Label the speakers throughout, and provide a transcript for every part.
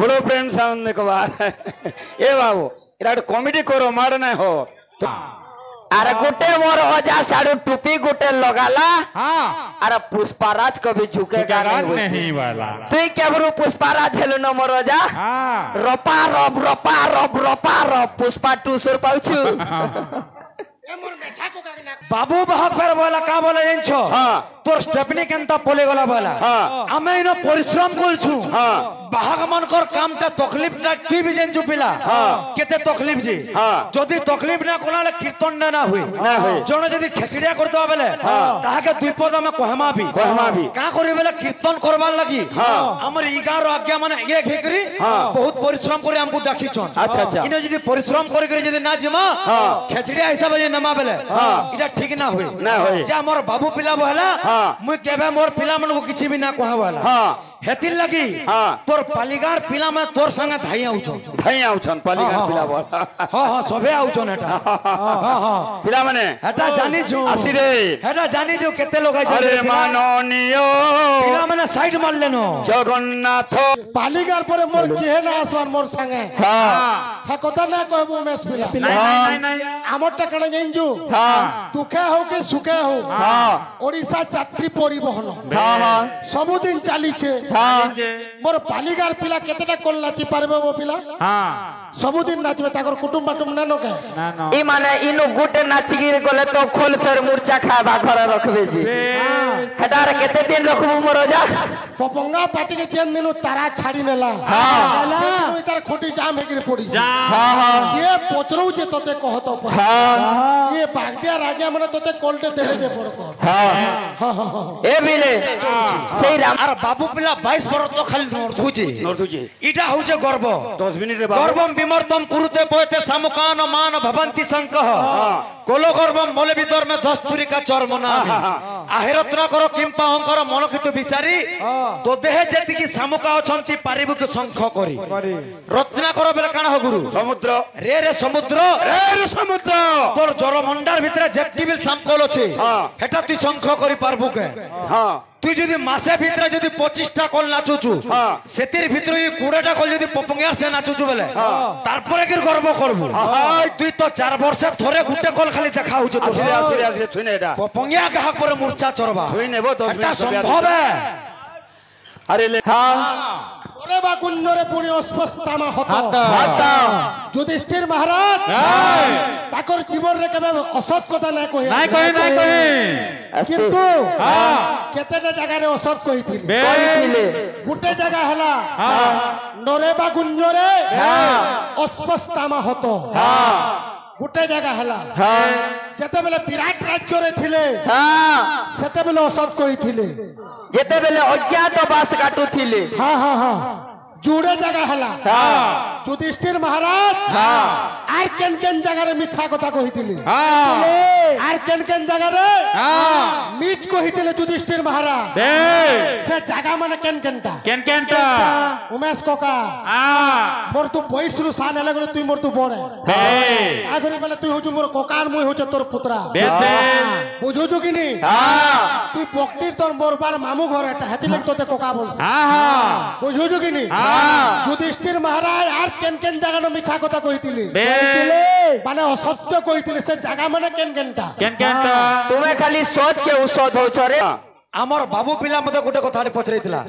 Speaker 1: बड़ो प्रेम साउंड देखवा ए बाबू इरा कॉमेडी करो मार ना हो
Speaker 2: अरे गुटे मोर ओजा साडू टोपी गुटे लगाला
Speaker 3: हां
Speaker 2: अरे पुष्पाराज कभी झुकेगा
Speaker 3: नहीं वाला
Speaker 2: तू केबरू पुष्पाराज हेलो न मोर ओजा
Speaker 3: हां
Speaker 2: रोपा रप पुष्पा 200 पाउछु
Speaker 4: बाबू बाहक फेर बोला का बोला जेनछो तोर स्टेपनी केनता पले गला बोला आमे इनो परिश्रम करछु बाहक मनकर कामटा तकलीफ ना की भी जेनछु पिला केते तकलीफ जी जदी तकलीफ ना कोलाले कीर्तन ना हुई जने जदी खेचड़िया करतो बेले ताहाके दुई पद में कहमा भी का करी बेले कीर्तन करबार लगी हमर इगार आज्ञा माने एक हेकरी बहुत परिश्रम करे हमको डाकी छन
Speaker 1: अच्छा अच्छा
Speaker 4: इनो जदी परिश्रम करे जदी ना जिमा खेचड़िया हिसाब जे नमा बेले इटा ठीक ना होई जा मोर बाबू पिला बहला मुई केबे मोर पिला मन को किछि भी ना कहवाला हेतिल लगी तोर पालीगार पिला में तोर संगे धाई आउछन
Speaker 1: पालीगार पिला बोला
Speaker 4: हां सबे आउछन एटा हां
Speaker 1: पिला माने
Speaker 4: एटा जानि छु
Speaker 1: आसी रे
Speaker 4: एटा जानि छु केते लोग आइ
Speaker 1: अरे माननीय
Speaker 4: पिला माने साइड मार लेनो
Speaker 1: जगन्नाथ
Speaker 5: पालीगार पर मोर किहे ना आसमान मोर संगे हा कथा ना कहबो उमेश पिला
Speaker 3: नहीं
Speaker 5: हमर टकण जेंजू दुखे हो कि सुखे हो ओडिसा यात्री परिवहन सबुदिन चाली छे मोर पालीगार पिला केतेटा कोल नाची पारबे वो पिला सबुदिन नाचबे ताकर कुटुंब बाटुम ना नके
Speaker 2: ई माने इनु गुटे नाची गिर गले तो खोल फेर मुर्चा खाबा घर रखबे जी हटार केते दिन रखबो मोर जा
Speaker 5: पपंगा पार्टी के जेन दिनु तारा छाड़ी नेला से दिनु इतार खोटी जाम हेगिर पड़ी ये पोचरौ जे तते कहतो ये बागडिया राजा मने तते कोल्टे देले जे पड़ को
Speaker 2: ए बिले सही राम
Speaker 4: अरे बाबू पिला 22 बरस तो खाली नर्धुजी इटा होचे गर्व
Speaker 1: 10 मिनिट रे
Speaker 4: गर्वम विमर्तम कुरुते पोते सामुकान मान भवंती संकह कोलो गर्वम मोले भीतर में दस्तुरी का चर्मना आहिरत्ना करो किंपा हंकर मन कितु विचारी तो देह जेति की सामुका अछंती पारिबु के संख करी रत्ना करो बेले काना हो गुरु
Speaker 1: समुद्र
Speaker 4: रे समुद्र तोर जर मंडार भितरे जेति बिल सामकोल अछि हेटा तू संख करी पारबु के हां तू जदी मासे भितरे जदी 25टा कल नाचुचु सेतिर भितरे 20टा कल जदी पपंगियार से नाचुचु बेले तार परे के गर्व करबु तू तो 4 वर्ष थरे गुटे कल खाली देखा होचु तो
Speaker 1: आसिरे थुने एटा
Speaker 4: पपंगिया के हक पर मूर्छा चरबा
Speaker 1: थुई नेबो 10 मिनिट
Speaker 4: संभव है
Speaker 1: अरे ले
Speaker 5: ओरे बा कुंजरे पुनी अस्पष्टामा हता युधिष्ठिर महाराज ताकर जीवन रे कबे असत कथा ना कहि किंतु केतेटा जगह रे असत कहिथिले गुटे जगह हला नरे बा कुंजरे अस्पष्टामा हतो गुटे जगह हला जते बेले विराट राज्य रे थिले सेते बेले असत कहिथिले
Speaker 2: जेते बेले अज्ञातवास काटू थिले
Speaker 5: हां जुड़े जगह हला युधिष्ठिर महाराज आर केन जगह रे मिथ्या कथा कहिथिले आर केन जगह रे मीच कहिथिले युधिष्ठिर महाराज से जगह माने केनटा उमेश कोका मोर तू बयस रु सान लगले तू मोर तू बड़े आगरे बेले तू होजु मोर कोकार मुई होचे तोर पुत्रा बुझु जो कि नी तू पक्टिर तोर मोर बार मामू घर एटा हेति लग तोते कोका बोलस बुझु जो कि नी युधिष्ठिर महाराज आर केन जगह न मिछा कथा कहिथिले माने असत्य कहिथिले से जगह माने केनटा
Speaker 2: तुमे खाली सोच के औषध हो छरे
Speaker 4: हमर बाबू पिला मते गुटे कथा पचरैतिला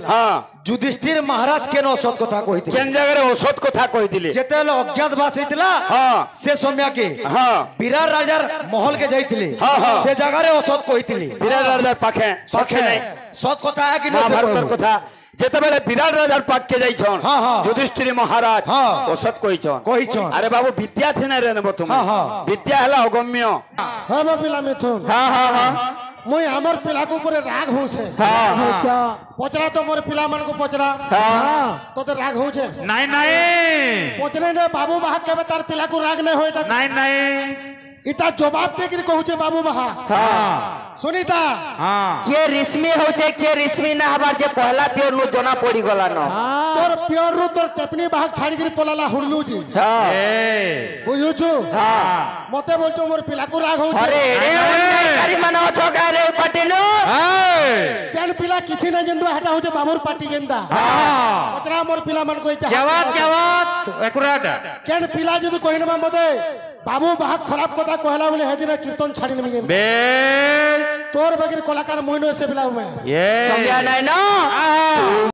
Speaker 4: युधिष्ठिर महाराज केन औषध कथा कहिथिले
Speaker 1: केन जगह रे औषध कथा कहिथिले
Speaker 4: जेते लो अज्ञातवास हेतिला से समय के विराट राजार महल के जाइथिले से जगह रे औषध कहिथिले
Speaker 1: विराट राजार पाखे नहीं
Speaker 4: सत कथा है कि न
Speaker 1: भारत कथा जेते बेले विराट राजार पाक के जाई छन युधिष्ठिर महाराज औषध कहि छन अरे बाबू विद्या थेना रे न तुम विद्या हला अगम्य
Speaker 5: हां बा पिला मिथुन हां मुई हमर पिला को ऊपर राग हो छे पचरा तो मोर पिला मन को पचरा तो राग हो छे
Speaker 3: नहीं
Speaker 5: पचरे ने बाबू बाहा के तार पिला को राग नहीं होएटा
Speaker 3: नहीं
Speaker 5: इटा जवाब दे के कहू छे बाबू बाहा सुनीता
Speaker 2: के रिस्मी हो छे के रिस्मी ना हबार जे पहला प्योर नु जना पड़ी गला न
Speaker 5: तोर प्योर रु तोर टेपनी बाहा छाड़ी के पलाला हुरलू जी बुझु छु मते बोल तो मोर पिला को राग हो छे
Speaker 2: अरे कारी मानो छ गारे पटेलो
Speaker 5: जन जेन पिला किछि ना जंदु हटा होते बाबूर पार्टी गेंदा पतरा मोर पिला मन कोइ
Speaker 3: क्या बात एक्यूरेट
Speaker 5: केन पिला जदि कहिनबा मते बाबू बाहा खराब कथा कहला बोले हेदिन कीर्तन छाड़ी नमी
Speaker 3: बेस
Speaker 5: तोर बगिर कलाकार मोइनो से पिला में
Speaker 2: समझा नहीं ना